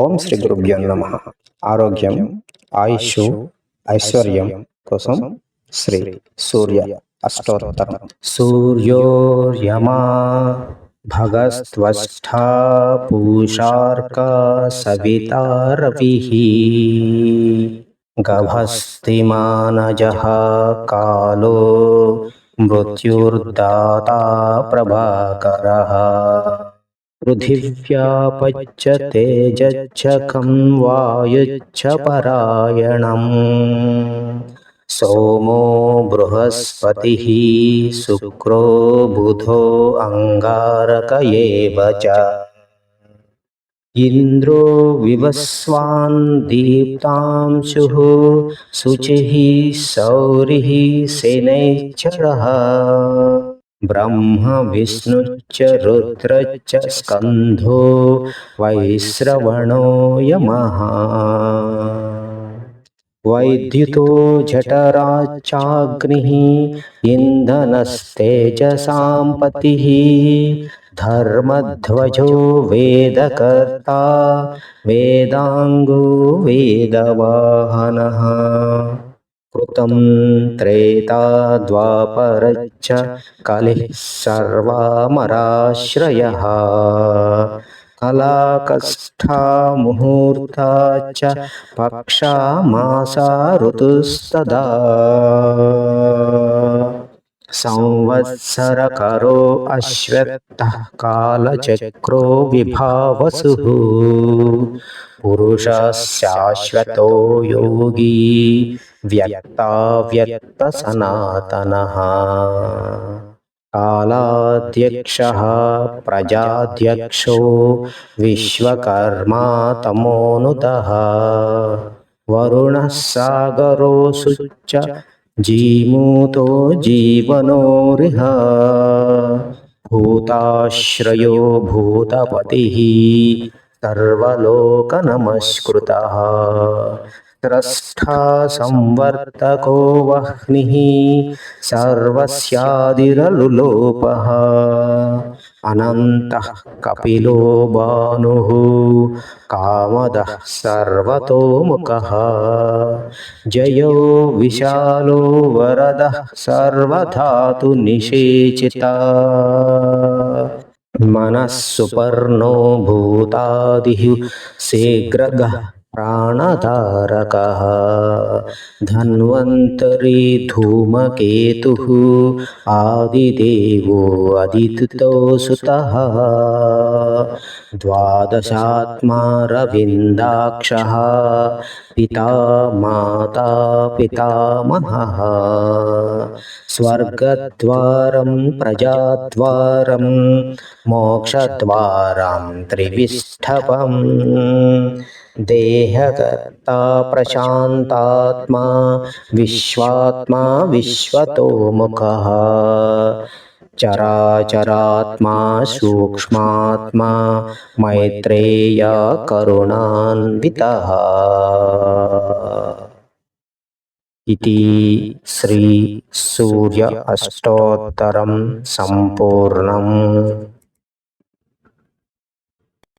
ఓం శ్రీ గురుభ్యో నమః. ఆరోగ్యం, ఆయుష్, ఐశ్వర్యం కోసం శ్రీ సూర్య అష్టోత్తరం. సూర్యోర్యమా భగస్త్వష్టా పూషార్కా సవితా రవిః గభస్తిమానజః కాలో మృత్యుర్దాతా ప్రభాకరః పృథివ్యాపచ్చ తేజచ్చ ఖం వాయుచ్చ పరాయణం సోమో బృహస్పతిః శుక్రో బుధో అంగారక ఏవ చ ఇంద్రో వివస్వాన్ దీప్తాంశుః శుచిః శౌరిః శనైశ్చరః బ్రహ్మ విష్ణుశ్చ రుద్రశ్చ స్కంధో వైశ్రవణో యమః వైద్యుతో జఠరాచ్చాగ్నిః ఇంధనస్తేజసాం పతిః ధర్మధ్వజో వేదకర్తా వేదాంగో వేదవాహనః కృతం త్రేతా ద్వాపరచ్చ కలిః సర్వామరాశ్రయః కళాకష్ఠా ముహూర్తా చ పక్షా మాసా ఋతుస్తదా సంవత్సరకరో అశ్వత్థః కాలచక్రో విభావసుః పురుషः శాశ్వతో యోగి వ్యక్తావ్యక్త సనాతనః కాలాధ్యక్షః ప్రజాధ్యక్షో విశ్వకర్మా తమోనుతః వరుణः సాగరోऽసు చ జీమూతో జీవనోరిహ భూతాశ్రయో భూతపతిః సర్వలోకనమస్కృతః స్రష్టా సంవర్తకో వహ్నిః సర్వస్యాదిరలులోపః అనంతః కపిలో భానుః కామదః సర్వతోముఖః జయో విశాలో వరదః సర్వధాతు నిషేచితః మనః సుపర్ణో భూతాదిః శీఘ్రగః ప్రాణధారకః ధన్వంతరీ ధూమకేతుః ఆదిదేవో అదితితో సుతః ద్వాదశాత్మా రవిందాక్షః పితా మాతా పితామహః స్వర్గద్వారం ప్రజాద్వారం మోక్షద్వారం త్రివిష్టపం దేహకర్తా ప్రశాంతాత్మా విశ్వాత్మా విశ్వతోముఖః చరాచరాత్మా సూక్ష్మాత్మా మైత్రేయ కరుణాన్వితః. ఇతి శ్రీ సూర్య అష్టోత్తరం సంపూర్ణం.